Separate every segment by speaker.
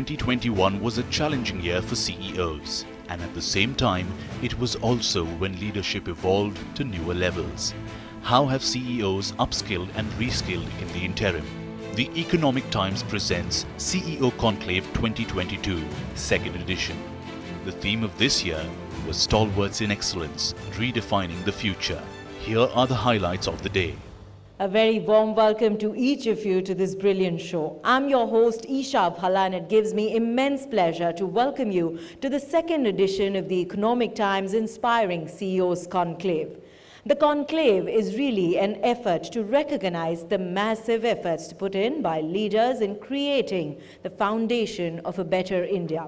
Speaker 1: 2021 was a challenging year for CEOs, and at the same time, it was also when leadership evolved to newer levels. How have CEOs upskilled and reskilled in the interim? The Economic Times presents CEO Conclave 2022, second edition. The theme of this year was Stalwarts in Excellence, Redefining the Future. Here are the highlights of the day.
Speaker 2: A very warm welcome to each of you to this brilliant show. I'm your host, Isha Bhala, and it gives me immense pleasure to welcome you to the second edition of the Economic Times Inspiring CEOs Conclave. The Conclave is really an effort to recognize the massive efforts put in by leaders in creating the foundation of a better India.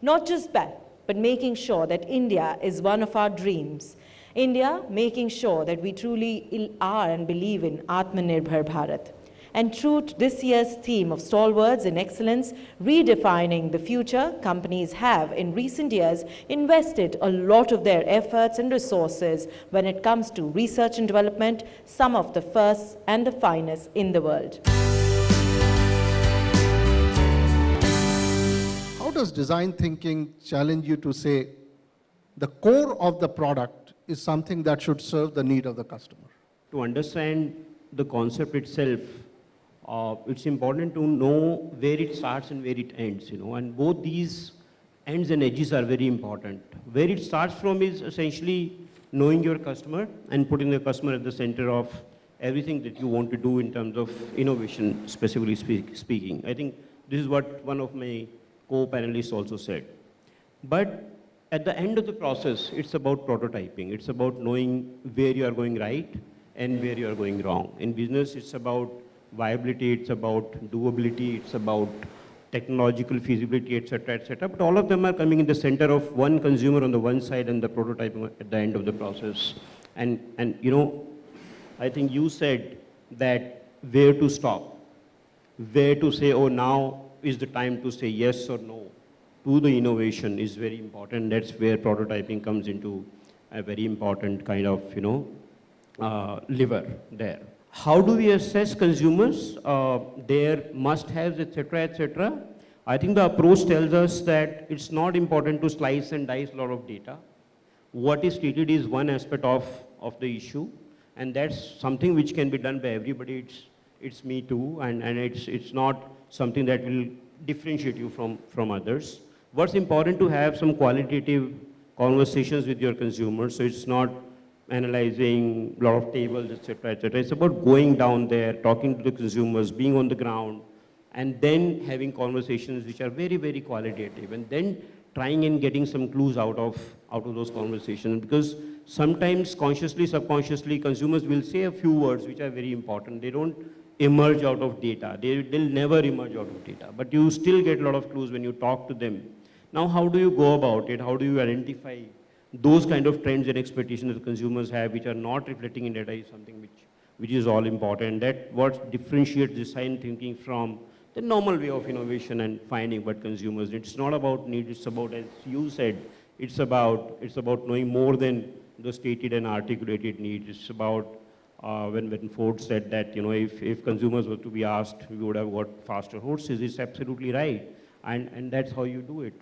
Speaker 2: Not just that, but making sure that India is one of our dreams. India making sure that we truly are and believe in Atmanirbhar Bharat. And true to this year's theme of Stalwarts in Excellence, redefining the future, companies have in recent years invested a lot of their efforts and resources when it comes to research and development, some of the first and the finest in the world.
Speaker 3: How does design thinking challenge you to say the core of the product is something that should serve the need of the customer?
Speaker 4: To understand the concept itself, it's important to know where it starts and where it ends, and both these ends and edges are very important. Where it starts from is essentially knowing your customer and putting the customer at the center of everything that you want to do in terms of innovation, specifically speaking. I think this is what one of my co-panelists also said. But at the end of the process, it's about prototyping. It's about knowing where you are going right and where you are going wrong. In business, it's about viability, it's about doability, it's about technological feasibility, etc., etc. But all of them are coming in the center of one consumer on the one side and the prototyping at the end of the process. And I think you said that where to stop, where to say, oh, now is the time to say yes or no to the innovation is very important. That's where prototyping comes into a very important kind of, lever there. How do we assess consumers, their must-haves, etc., etc.? I think the approach tells us that it's not important to slice and dice a lot of data. What is treated is one aspect of the issue, and that's something which can be done by everybody. It's me too, and it's not something that will differentiate you from others. What's important to have some qualitative conversations with your consumers, so it's not analyzing a lot of tables, etc., etc. It's about going down there, talking to the consumers, being on the ground, and then having conversations which are very, very qualitative, and then trying and getting some clues out of those conversations. Because sometimes consciously, subconsciously, consumers will say a few words which are very important. They don't emerge out of data. They'll never emerge out of data. But you still get a lot of clues when you talk to them. Now, how do you go about it? How do you identify those kind of trends and expectations that consumers have which are not reflecting in data is something which is all important. That what differentiates design thinking from the normal way of innovation and finding what consumers need. It's not about need, it's about, as you said, it's about knowing more than the stated and articulated needs. It's about when Ford said that, if consumers were to be asked, we would have got faster horses. It's absolutely right. And that's how you do it.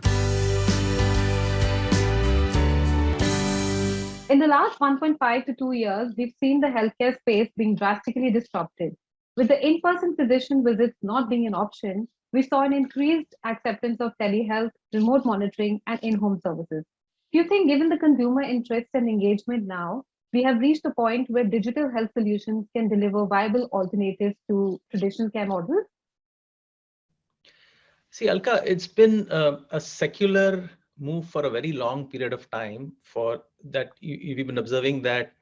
Speaker 5: In the last 1.5 to 2 years, we've seen the healthcare space being drastically disrupted. With the in-person physician visits not being an option, we saw an increased acceptance of telehealth, remote monitoring, and in-home services. Do you think, given the consumer interest and engagement now, we have reached a point where digital health solutions can deliver viable alternatives to traditional care models?
Speaker 6: See, Alka, it's been a secular move for a very long period of time. For that, you've been observing that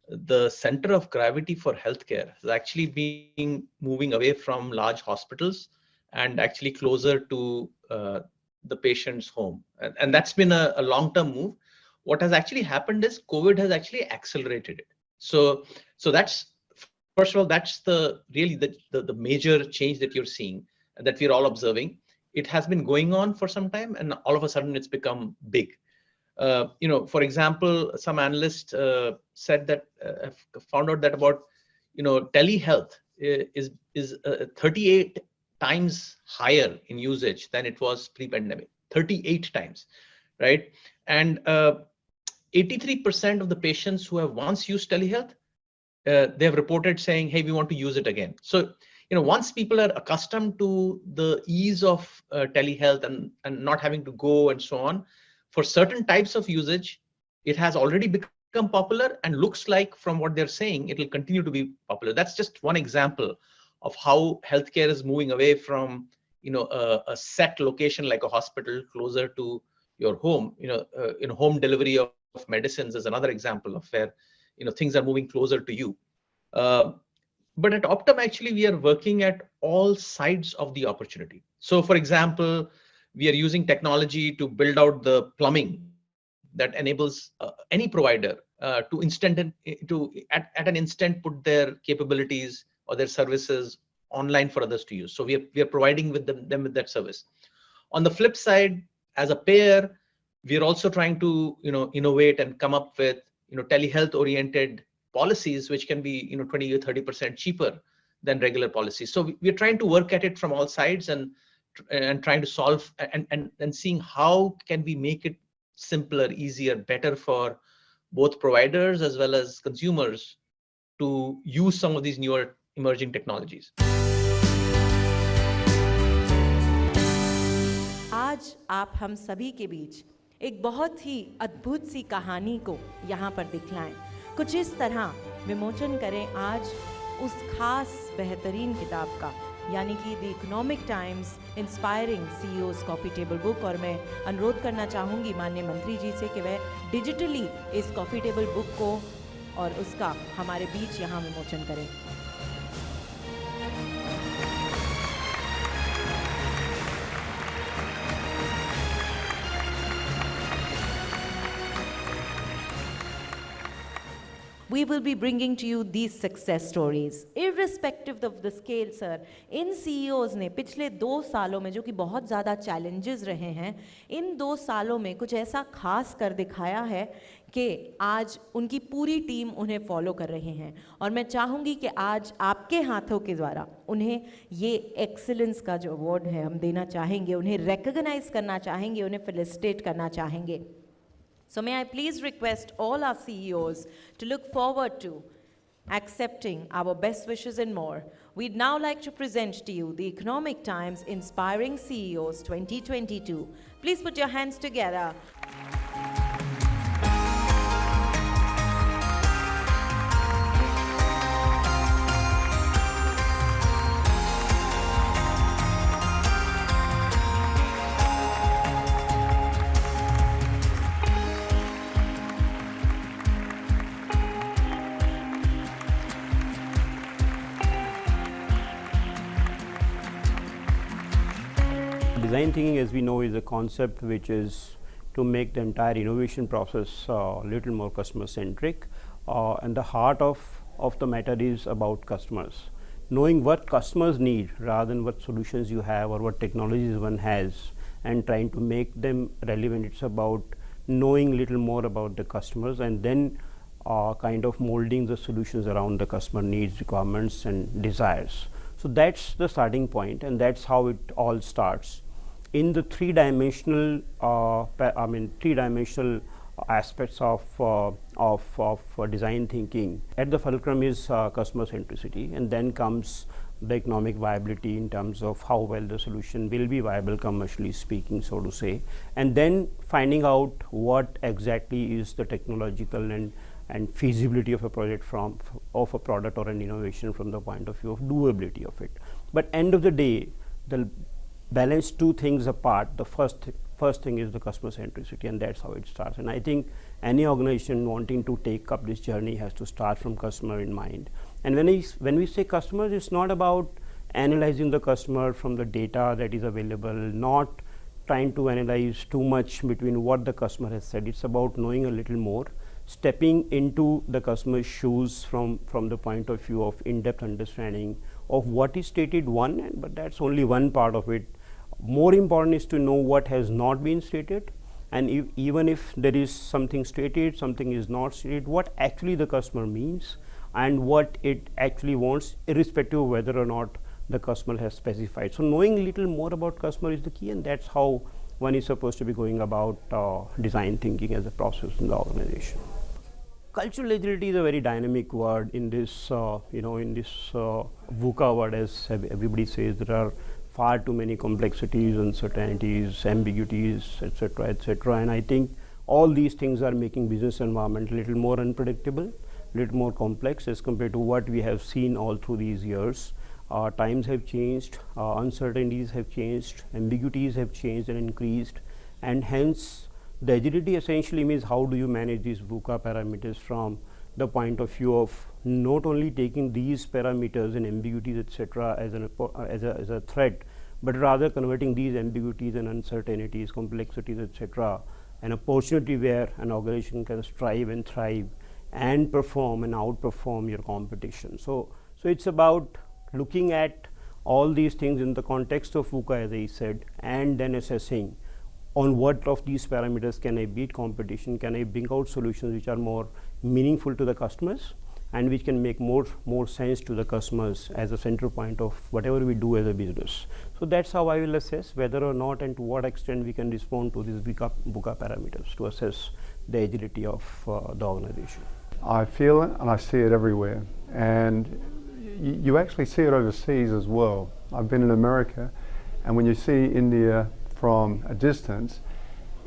Speaker 6: the center of gravity for healthcare is actually being moving away from large hospitals and actually closer to the patient's home. And that's been a long-term move. What has actually happened is COVID has actually accelerated it. So that's, first of all, that's the major change that you're seeing, that we're all observing. It has been going on for some time, and all of a sudden it's become big. For example, some analysts said that found out that about telehealth is 38 times higher in usage than it was pre-pandemic, 38 times, right? And 83% of the patients who have once used telehealth, they have reported saying, hey, we want to use it again. So, once people are accustomed to the ease of telehealth and not having to go and so on, for certain types of usage, it has already become popular and looks like from what they're saying, it will continue to be popular. That's just one example of how healthcare is moving away from, a set location like a hospital closer to your home. Home delivery of medicines is another example of where, things are moving closer to you. But at Optum, actually, we are working at all sides of the opportunity. So, for example, we are using technology to build out the plumbing that enables any provider at an instant put their capabilities or their services online for others to use. So we are providing with them with that service. On the flip side, as a payer, we are also trying to innovate and come up with telehealth oriented policies which can be 20 or 30% cheaper than regular policies. So we are trying to work at it from all sides and trying to solve and seeing how can we make it simpler, easier, better for both providers as well as consumers to use some of these newer emerging technologies.
Speaker 2: आज आप हम सभी के बीच एक बहुत ही अद्भुत सी कहानी को यहाँ पर दिखलाएं, कुछ इस तरह विमोचन करें आज उस खास बेहतरीन किताब का, यानी कि the economic times inspiring CEOs coffee table book. और मैं अनुरोध करना चाहूँगी माननीय मंत्री जी से कि वह डिजिटली इस कॉफ़ी टेबल बुक को और उसका हमारे बीच यहाँ विमोचन करें। We will be bringing to you these success stories, irrespective of the scale, sir. In CEOs ने पिछले 2 सालों में, जो कि बहुत ज़्यादा challenges रहे हैं, इन 2 सालों में कुछ ऐसा खास कर दिखाया है कि आज उनकी पूरी टीम उन्हें फॉलो कर रहे हैं। और मैं चाहूँगी कि आज आपके हाथों के द्वारा उन्हें ये एक्सीलेंस का जो अवार्ड है हम देना चाहेंगे, उन्हें रिकॉग्नाइज करना चाहेंगे, उन्हें फेलिसिटेट करना चाहेंगे। So may I please request all our CEOs to look forward to accepting our best wishes and more. We'd now like to present to you the Economic Times Inspiring CEOs 2022. Please put your hands together.
Speaker 4: Design thinking, as we know, is a concept which is to make the entire innovation process a little more customer centric, and the heart of the matter is about customers. Knowing what customers need rather than what solutions you have or what technologies one has and trying to make them relevant. It's about knowing a little more about the customers and then kind of molding the solutions around the customer needs, requirements and desires. So that's the starting point, and that's how it all starts. In the three-dimensional aspects of design thinking, at the fulcrum is customer centricity, and then comes the economic viability in terms of how well the solution will be viable commercially speaking, so to say, and then finding out what exactly is the technological and feasibility of a project of a product or an innovation from the point of view of doability of it. But end of the day, the balance two things apart. The first thing is the customer centricity, and that's how it starts. And I think any organization wanting to take up this journey has to start from customer in mind. And when we say customers, it's not about analyzing the customer from the data that is available, not trying to analyze too much between what the customer has said. It's about knowing a little more, stepping into the customer's shoes from the point of view of in-depth understanding of what is stated but that's only one part of it. More important is to know what has not been stated, and even if there is something stated, something is not stated, what actually the customer means and what it actually wants, irrespective of whether or not the customer has specified. So knowing a little more about customer is the key, and that's how one is supposed to be going about design thinking as a process in the organization. Cultural agility is a very dynamic word in this, VUCA word, as everybody says. There are far too many complexities, uncertainties, ambiguities, etc., etc. And I think all these things are making business environment a little more unpredictable, a little more complex as compared to what we have seen all through these years. Times have changed, uncertainties have changed, ambiguities have changed and increased, and hence the agility essentially means how do you manage these VUCA parameters from the point of view of not only taking these parameters and ambiguities, etc., as a threat, but rather converting these ambiguities and uncertainties, complexities, etc., an opportunity where an organization can strive and thrive and perform and outperform your competition. So it's about looking at all these things in the context of VUCA, as I said, and then assessing on what of these parameters can I beat competition, can I bring out solutions which are more meaningful to the customers and which can make more sense to the customers as a center point of whatever we do as a business. So that's how I will assess whether or not and to what extent we can respond to these VUCA parameters to assess the agility of the organization.
Speaker 7: I feel it and I see it everywhere, and you actually see it overseas as well. I've been in America, and when you see India from a distance,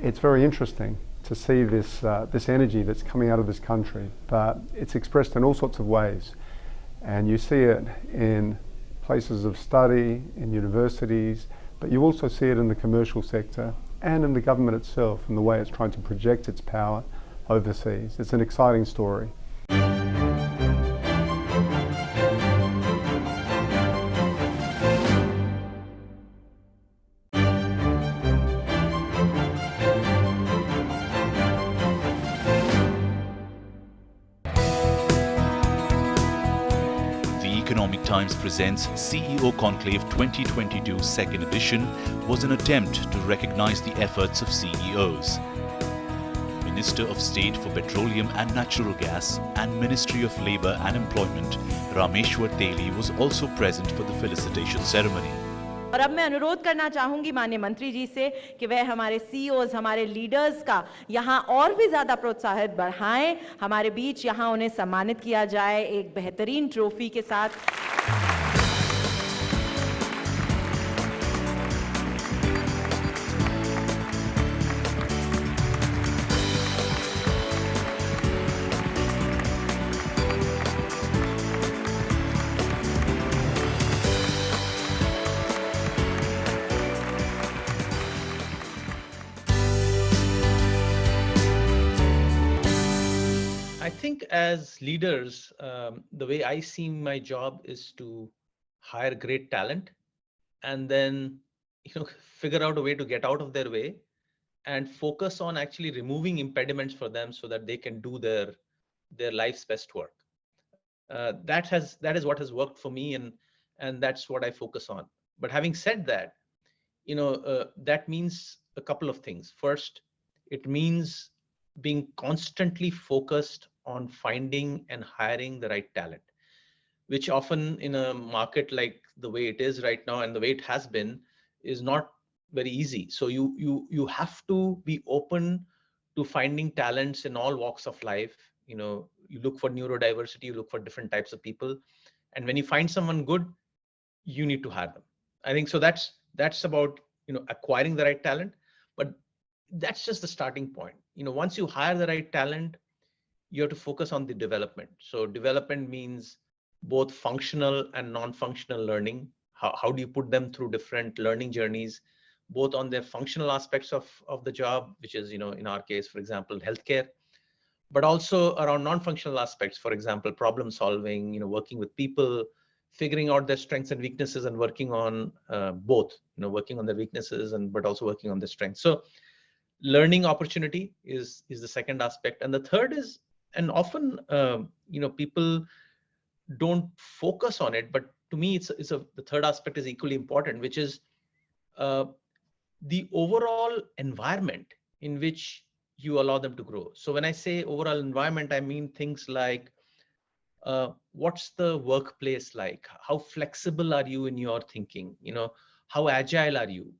Speaker 7: it's very interesting to see this this energy that's coming out of this country, but it's expressed in all sorts of ways, and you see it in places of study, in universities, but you also see it in the commercial sector and in the government itself, in the way it's trying to project its power overseas. It's an exciting story.
Speaker 1: Economic Times presents CEO Conclave 2022 second edition was an attempt to recognize the efforts of CEOs. Minister of State for Petroleum and Natural Gas and Ministry of Labour and Employment, Rameshwar Teli, was also present for the felicitation ceremony.
Speaker 2: और अब मैं अनुरोध करना चाहूंगी माननीय मंत्री जी से कि वह हमारे सीईओज, हमारे लीडर्स का यहाँ और भी ज़्यादा प्रोत्साहित बढ़ाएं। हमारे बीच यहाँ उन्हें सम्मानित किया जाए एक बेहतरीन ट्रॉफी के साथ।
Speaker 6: I think as leaders, the way I see my job is to hire great talent and then figure out a way to get out of their way and focus on actually removing impediments for them so that they can do their life's best work. That is what has worked for me, and that's what I focus on. But having said that, that means a couple of things. First, it means being constantly focused on finding and hiring the right talent, which often in a market like the way it is right now and the way it has been is not very easy. So you have to be open to finding talents in all walks of life. You look for neurodiversity, you look for different types of people, and when you find someone good, you need to hire them. I think so. That's about acquiring the right talent, but that's just the starting point. Once you hire the right talent, you have to focus on the development. So development means both functional and non-functional learning. How do you put them through different learning journeys, both on their functional aspects of the job, which is, in our case, for example, healthcare, but also around non-functional aspects, for example, problem solving, working with people, figuring out their strengths and weaknesses and working on both, working on their weaknesses but also working on their strengths. So learning opportunity is the second aspect. And the third is, and often, people don't focus on it, but to me, the third aspect is equally important, which is the overall environment in which you allow them to grow. So when I say overall environment, I mean things like what's the workplace like? How flexible are you in your thinking? How agile are you?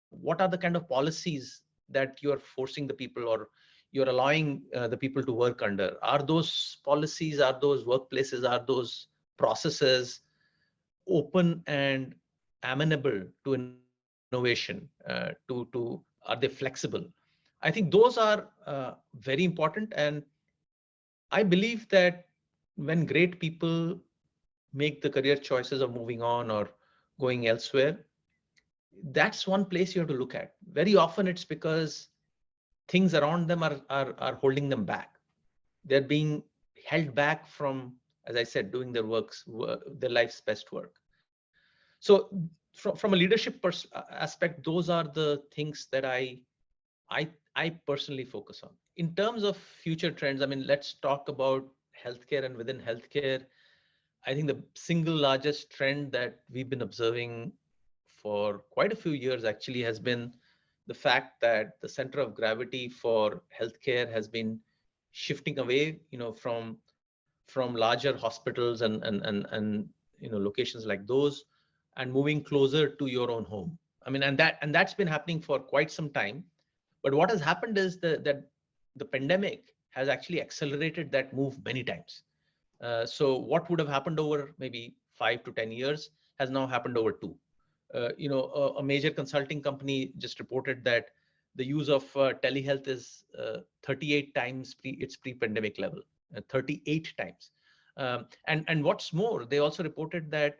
Speaker 6: What are the kind of policies that you are forcing the people, or you're allowing the people to work under? Are those policies, are those workplaces, are those processes open and amenable to innovation? Are they flexible? I think those are very important. And I believe that when great people make the career choices of moving on or going elsewhere, that's one place you have to look at. Very often it's because things around them are holding them back. They're being held back from, as I said, doing their life's best work. So from a leadership aspect, those are the things that I personally focus on. In terms of future trends, I mean, let's talk about healthcare. And within healthcare, I think the single largest trend that we've been observing for quite a few years actually has been the fact that the center of gravity for healthcare has been shifting away, from larger hospitals and locations like those, and moving closer to your own home. I mean, and that's been happening for quite some time. But what has happened is that the pandemic has actually accelerated that move many times. So what would have happened over maybe 5 to 10 years has now happened over 2. A major consulting company just reported that the use of telehealth is 38 times its pre-pandemic level, 38 times. And what's more, they also reported that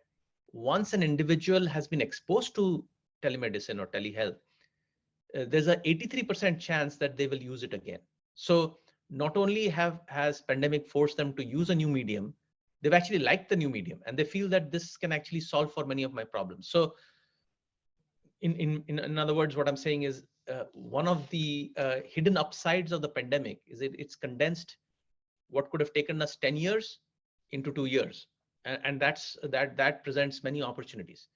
Speaker 6: once an individual has been exposed to telemedicine or telehealth, there's a 83% chance that they will use it again. So not only has pandemic forced them to use a new medium, they've actually liked the new medium, and they feel that this can actually solve for many of my problems. So in other words, what I'm saying is one of the hidden upsides of the pandemic is it's condensed what could have taken us 10 years into 2 years. And that presents many opportunities.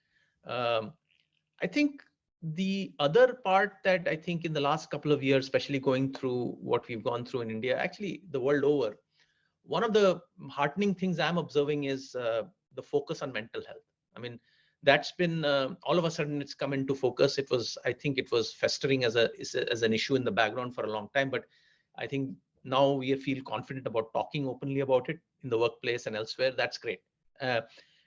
Speaker 6: I think the other part that I think in the last couple of years, especially going through what we've gone through in India, actually the world over, one of the heartening things I'm observing is the focus on mental health. I mean, that's been all of a sudden it's come into focus. I think it was festering as an issue in the background for a long time, but I think now we feel confident about talking openly about it in the workplace and elsewhere. That's great.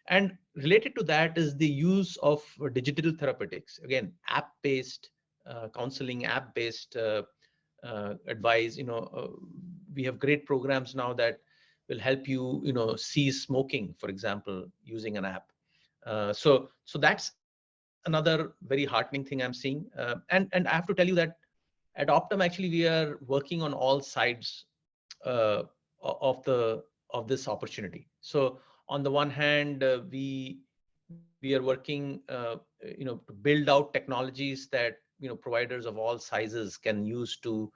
Speaker 6: And related to that is the use of digital therapeutics. Again, app-based counseling, app-based advice. We have great programs now that will help you, cease smoking, for example, using an app. So that's another very heartening thing I'm seeing. And I have to tell you that at Optum, actually, we are working on all sides of this opportunity. So on the one hand, we are working, to build out technologies that providers of all sizes can use to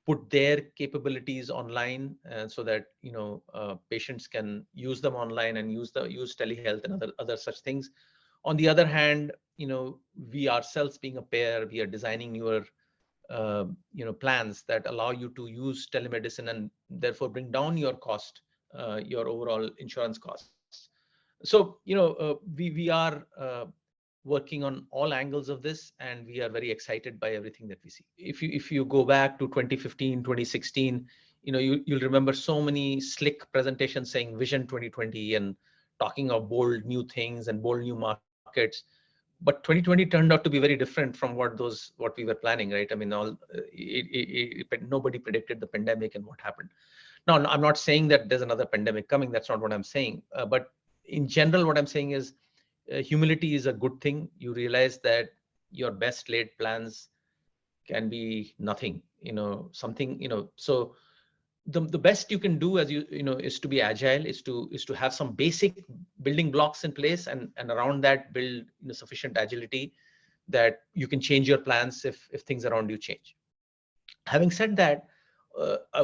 Speaker 6: put their capabilities online, so that patients can use them online and use telehealth and other such things. On the other hand, we ourselves being a payer, we are designing newer plans that allow you to use telemedicine and therefore bring down your cost, your overall insurance costs. So we are working on all angles of this, and we are very excited by everything that we see. If you go back to 2015, 2016, you'll remember so many slick presentations saying Vision 2020 and talking of bold new things and bold new markets. But 2020 turned out to be very different from what we were planning, right? I mean, nobody predicted the pandemic and what happened. Now, I'm not saying that there's another pandemic coming. That's not what I'm saying. But in general, what I'm saying is humility is a good thing. You realize that your best laid plans can be nothing, something, so the best you can do is to be agile, is to have some basic building blocks in place, and around that build sufficient agility that you can change your plans if things around you change. Having said that,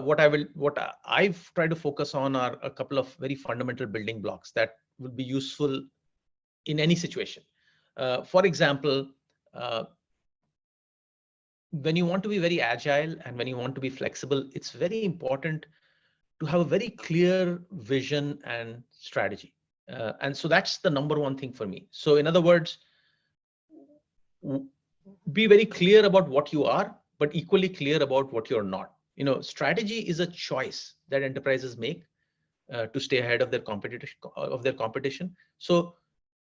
Speaker 6: what I've tried to focus on are a couple of very fundamental building blocks that will be useful in any situation. For example, when you want to be very agile and when you want to be flexible, it's very important to have a very clear vision and strategy. And so that's the number one thing for me. So in other words, be very clear about what you are, but equally clear about what you're not. Strategy is a choice that enterprises make to stay ahead of their competition. So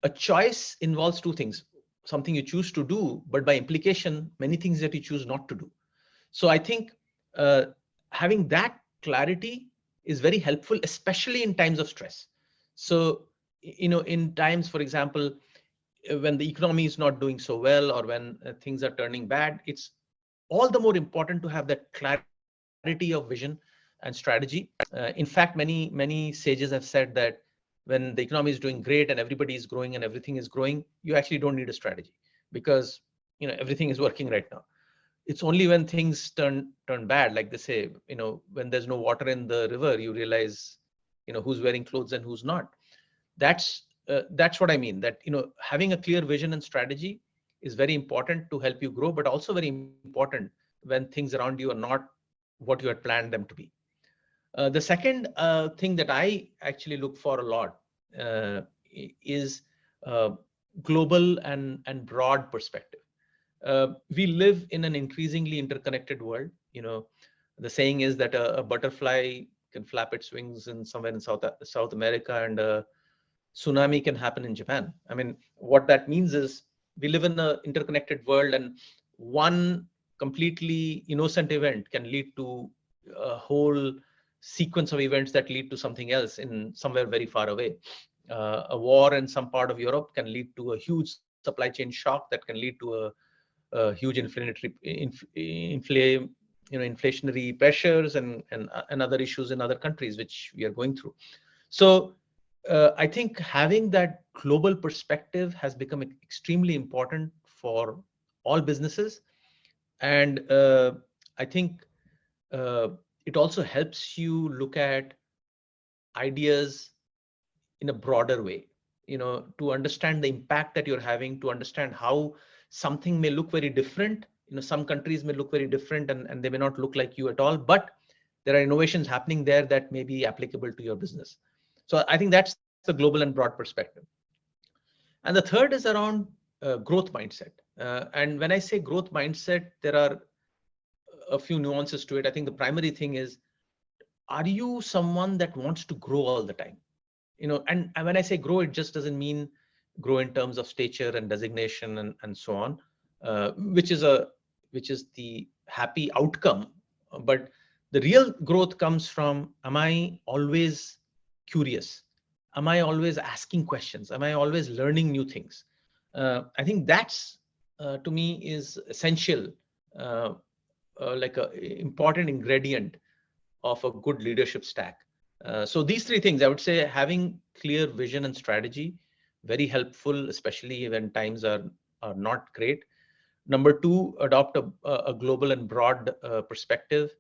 Speaker 6: a choice involves two things: something you choose to do, but by implication, many things that you choose not to do. So I think having that clarity is very helpful, especially in times of stress. So, in times, for example, when the economy is not doing so well, or when things are turning bad, it's all the more important to have that clarity of vision and strategy. In fact, many sages have said that when the economy is doing great and everybody is growing and everything is growing, you actually don't need a strategy, because everything is working right now. It's only when things turn bad, like they say, when there's no water in the river, you realize who's wearing clothes and who's not. That's what I mean, that having a clear vision and strategy is very important to help you grow, but also very important when things around you are not what you had planned them to be. The second thing that I actually look for a lot is global and broad perspective. We live in an increasingly interconnected world. The saying is that a butterfly can flap its wings in somewhere in South America, and a tsunami can happen in Japan. I mean, what that means is we live in an interconnected world, and one completely innocent event can lead to a whole sequence of events that lead to something else in somewhere very far away. A war in some part of Europe can lead to a huge supply chain shock that can lead to a huge inflationary pressures and other issues in other countries which we are going through. So I think having that global perspective has become extremely important for all businesses, and I think it also helps you look at ideas in a broader way, to understand the impact that you're having, to understand how something may look very different. Some countries may look very different, and they may not look like you at all, but there are innovations happening there that may be applicable to your business. So I think that's the global and broad perspective. And the third is around growth mindset. And when I say growth mindset, there are a few nuances to it. I think the primary thing is, are you someone that wants to grow all the time? And when I say grow, it just doesn't mean grow in terms of stature and designation and so on, which is the happy outcome. But the real growth comes from, am I always curious? Am I always asking questions? Am I always learning new things? I think that's, to me, is essential, like an important ingredient of a good leadership stack. So these three things, I would say, having clear vision and strategy, very helpful, especially when times are not great. Number two, adopt a global and broad perspective.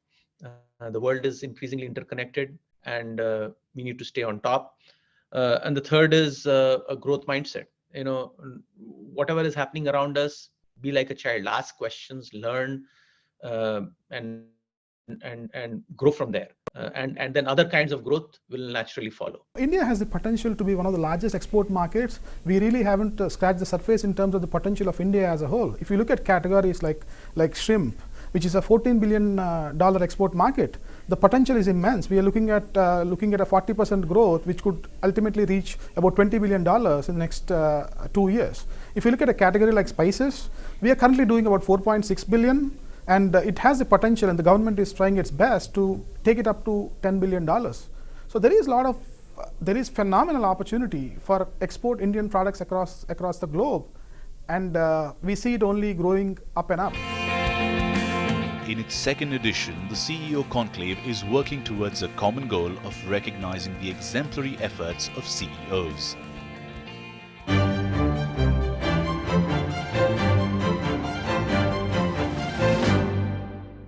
Speaker 6: The world is increasingly interconnected, and we need to stay on top. And the third is a growth mindset. Whatever is happening around us, be like a child, ask questions, learn, and grow from there. And then other kinds of growth will naturally follow.
Speaker 8: India has the potential to be one of the largest export markets. We really haven't scratched the surface in terms of the potential of India as a whole. If you look at categories like shrimp, which is a $14 billion export market, the potential is immense. We are looking at a 40% growth, which could ultimately reach about $20 billion in the next 2 years. If you look at a category like spices, we are currently doing about 4.6 billion. And it has the potential, and the government is trying its best to take it up to $10 billion. So there is phenomenal opportunity for export Indian products across the globe, and we see it only growing up and up.
Speaker 1: In its second edition, the CEO Conclave is working towards a common goal of recognizing the exemplary efforts of CEOs.